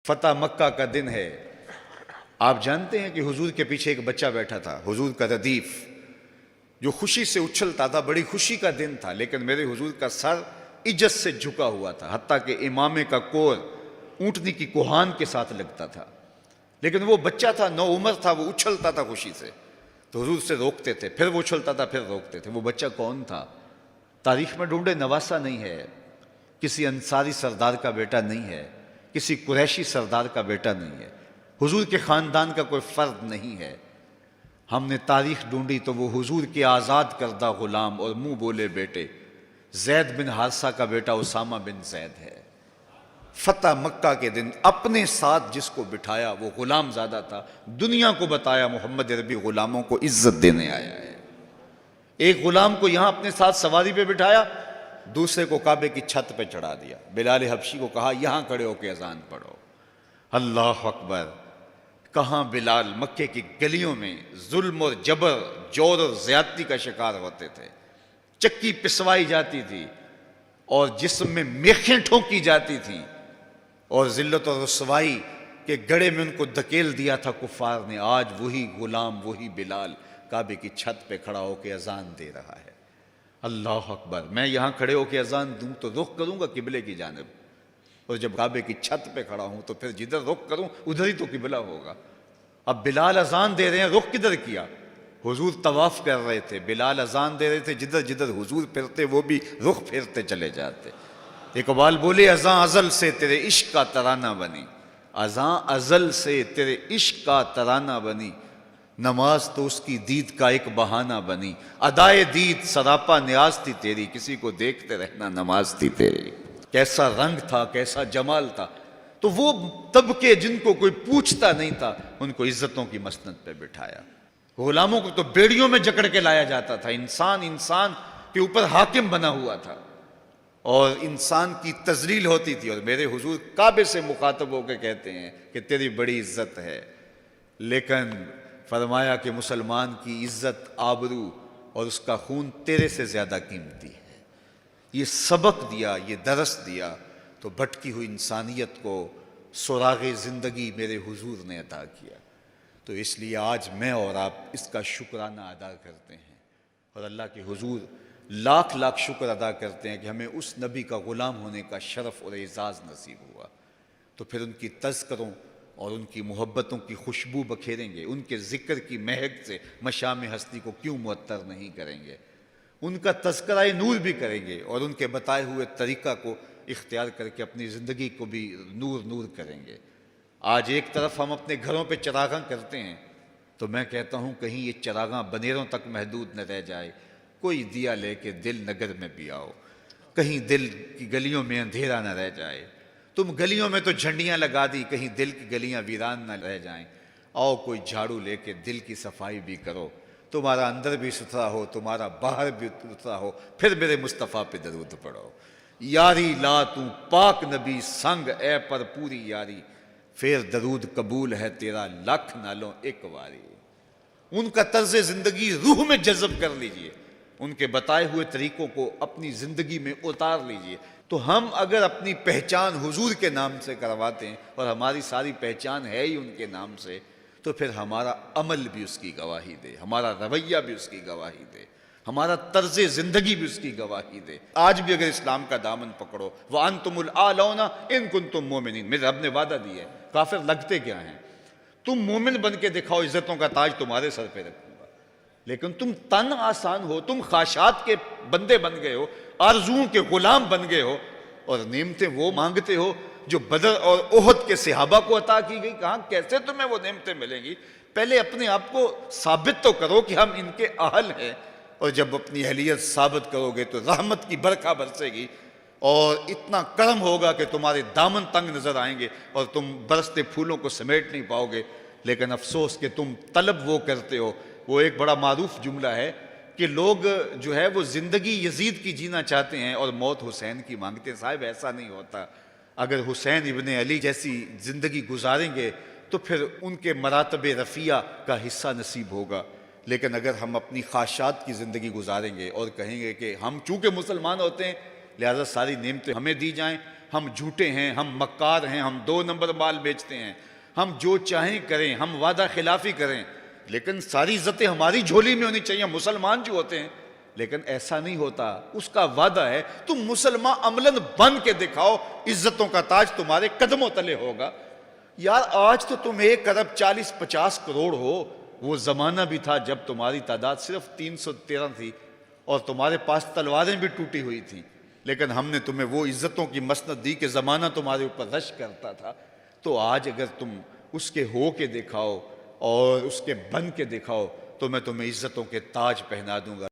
فتح مکہ کا دن ہے۔ آپ جانتے ہیں کہ حضور کے پیچھے ایک بچہ بیٹھا تھا، حضور کا ردیف، جو خوشی سے اچھلتا تھا، بڑی خوشی کا دن تھا، لیکن میرے حضور کا سر عجز سے جھکا ہوا تھا، حتیٰ کہ امامے کا کور اونٹنی کی کوہان کے ساتھ لگتا تھا، لیکن وہ بچہ تھا، نو عمر تھا، وہ اچھلتا تھا خوشی سے، تو حضور سے روکتے تھے، پھر وہ اچھلتا تھا، پھر روکتے تھے۔ وہ بچہ کون تھا؟ تاریخ میں ڈھونڈے، نواسہ نہیں ہے، کسی انصاری سردار کا بیٹا نہیں ہے، کسی قریشی سردار کا بیٹا نہیں ہے، حضور کے خاندان کا کوئی فرد نہیں ہے۔ ہم نے تاریخ ڈھونڈی تو وہ حضور کے آزاد کردہ غلام اور منہ بولے بیٹے زید بن حارثہ کا بیٹا اسامہ بن زید ہے۔ فتح مکہ کے دن اپنے ساتھ جس کو بٹھایا وہ غلام زادہ تھا، دنیا کو بتایا محمد عربی غلاموں کو عزت دینے آیا ہے۔ ایک غلام کو یہاں اپنے ساتھ سواری پہ بٹھایا، دوسرے کو کعبے کی چھت پہ چڑھا دیا، بلال حبشی کو کہا یہاں کھڑے ہو کے اذان پڑھو۔ اللہ اکبر! کہاں بلال مکے کی گلیوں میں ظلم اور جبر، جور اور زیادتی کا شکار ہوتے تھے، چکی پسوائی جاتی تھی اور جسم میں میخیں ٹھونکی جاتی تھیں، اور ذلت اور رسوائی کے گڑھے میں ان کو دھکیل دیا تھا کفار نے۔ آج وہی غلام، وہی بلال کعبے کی چھت پہ کھڑا ہو کے اذان دے رہا ہے۔ اللہ اکبر! میں یہاں کھڑے ہو کے اذان دوں تو رخ کروں گا قبلے کی جانب، اور جب کعبے کی چھت پہ کھڑا ہوں تو پھر جدھر رخ کروں ادھر ہی تو قبلہ ہوگا۔ اب بلال اذان دے رہے ہیں، رخ کدھر کیا؟ حضور طواف کر رہے تھے، بلال اذان دے رہے تھے، جدھر جدھر حضور پھرتے وہ بھی رخ پھیرتے چلے جاتے۔ اقبال بولے اذان ازل سے تیرے عشق کا ترانہ بنی، اذان ازل سے تیرے عشق کا ترانہ بنی، نماز تو اس کی دید کا ایک بہانہ بنی، ادائے دید سراپا نیاز تھی تیری، کسی کو دیکھتے رہنا نماز تھی تیری۔ کیسا رنگ تھا، کیسا جمال تھا! تو وہ طبقے جن کو کوئی پوچھتا نہیں تھا ان کو عزتوں کی مسند پہ بٹھایا۔ غلاموں کو تو بیڑیوں میں جکڑ کے لایا جاتا تھا، انسان انسان کے اوپر حاکم بنا ہوا تھا اور انسان کی تذلیل ہوتی تھی، اور میرے حضور کعبے سے مخاطب ہو کے کہتے ہیں کہ تیری بڑی عزت ہے، لیکن فرمایا کہ مسلمان کی عزت، آبرو اور اس کا خون تیرے سے زیادہ قیمتی ہے۔ یہ سبق دیا، یہ درس دیا تو بھٹکی ہوئی انسانیت کو سراغ زندگی میرے حضور نے عطا کیا۔ تو اس لیے آج میں اور آپ اس کا شکرانہ ادا کرتے ہیں، اور اللہ کے حضور لاکھ لاکھ شکر ادا کرتے ہیں کہ ہمیں اس نبی کا غلام ہونے کا شرف اور اعزاز نصیب ہوا۔ تو پھر ان کی تذکروں اور ان کی محبتوں کی خوشبو بکھیریں گے، ان کے ذکر کی مہک سے مشام ہستی کو کیوں معطر نہیں کریں گے، ان کا تذکرہ نور بھی کریں گے، اور ان کے بتائے ہوئے طریقہ کو اختیار کر کے اپنی زندگی کو بھی نور نور کریں گے۔ آج ایک طرف ہم اپنے گھروں پہ چراغاں کرتے ہیں، تو میں کہتا ہوں کہیں یہ چراغاں بنیروں تک محدود نہ رہ جائے، کوئی دیا لے کے دل نگر میں بھی آؤ، کہیں دل کی گلیوں میں اندھیرا نہ رہ جائے۔ تم گلیوں میں تو جھنڈیاں لگا دی، کہیں دل کی گلیاں ویران نہ رہ جائیں۔ آؤ کوئی جھاڑو لے کے دل کی صفائی بھی کرو، تمہارا اندر بھی ستھرا ہو، تمہارا باہر بھی ستھرا ہو، پھر میرے مصطفیٰ پہ درود پڑھو۔ یاری لا تو پاک نبی سنگ اے پر پوری یاری، پھر درود قبول ہے تیرا لاکھ نالوں ایک واری۔ ان کا طرز زندگی روح میں جذب کر لیجئے، ان کے بتائے ہوئے طریقوں کو اپنی زندگی میں اتار لیجئے۔ تو ہم اگر اپنی پہچان حضور کے نام سے کرواتے ہیں، اور ہماری ساری پہچان ہے ہی ان کے نام سے، تو پھر ہمارا عمل بھی اس کی گواہی دے، ہمارا رویہ بھی اس کی گواہی دے، ہمارا طرز زندگی بھی اس کی گواہی دے۔ آج بھی اگر اسلام کا دامن پکڑو، وَأَنْتُمُ الْأَعْلَوْنَ إِن كُنتُم مُؤْمِنِينَ، میرے رب نے وعدہ دیا ہے، کافر لگتے کیا ہیں، تم مومن بن کے دکھاؤ، عزتوں کا تاج تمہارے سر پہ رکھوں گا۔ لیکن تم تن آسان ہو، تم خواہشات کے بندے بن گئے ہو، آرزوؤں کے غلام بن گئے ہو، اور نعمتیں وہ مانگتے ہو جو بدر اور احد کے صحابہ کو عطا کی گئی۔ کہاں کیسے تمہیں وہ نعمتیں ملیں گی؟ پہلے اپنے آپ کو ثابت تو کرو کہ ہم ان کے اہل ہیں، اور جب اپنی اہلیت ثابت کرو گے تو رحمت کی برکھا برسے گی، اور اتنا کرم ہوگا کہ تمہارے دامن تنگ نظر آئیں گے اور تم برستے پھولوں کو سمیٹ نہیں پاؤ گے۔ لیکن افسوس کہ تم طلب وہ کرتے ہو، وہ ایک بڑا معروف جملہ ہے کہ لوگ جو ہے وہ زندگی یزید کی جینا چاہتے ہیں اور موت حسین کی مانگتے ہیں۔ صاحب ایسا نہیں ہوتا، اگر حسین ابن علی جیسی زندگی گزاریں گے تو پھر ان کے مراتب رفیع کا حصہ نصیب ہوگا، لیکن اگر ہم اپنی خواہشات کی زندگی گزاریں گے اور کہیں گے کہ ہم چونکہ مسلمان ہوتے ہیں لہذا ساری نعمتیں ہمیں دی جائیں، ہم جھوٹے ہیں، ہم مکار ہیں، ہم 2 نمبر مال بیچتے ہیں، ہم جو چاہیں کریں، ہم وعدہ خلافی کریں، لیکن ساری عزتیں ہماری جھولی میں ہونی چاہیے، مسلمان جو ہوتے ہیں۔ لیکن ایسا نہیں ہوتا، اس کا وعدہ ہے تم مسلمان عملاً بن کے دکھاؤ، عزتوں کا تاج تمہارے قدموں تلے ہوگا۔ یار آج تو تم 1 ارب 40-50 کروڑ ہو، وہ زمانہ بھی تھا جب تمہاری تعداد صرف 313 تھی اور تمہارے پاس تلواریں بھی ٹوٹی ہوئی تھیں، لیکن ہم نے تمہیں وہ عزتوں کی مسند دی کہ زمانہ تمہارے اوپر رش کرتا تھا۔ تو آج اگر تم اس کے ہو کے دکھاؤ اور اس کے بن کے دکھاؤ تو میں تمہیں عزتوں کے تاج پہنا دوں گا۔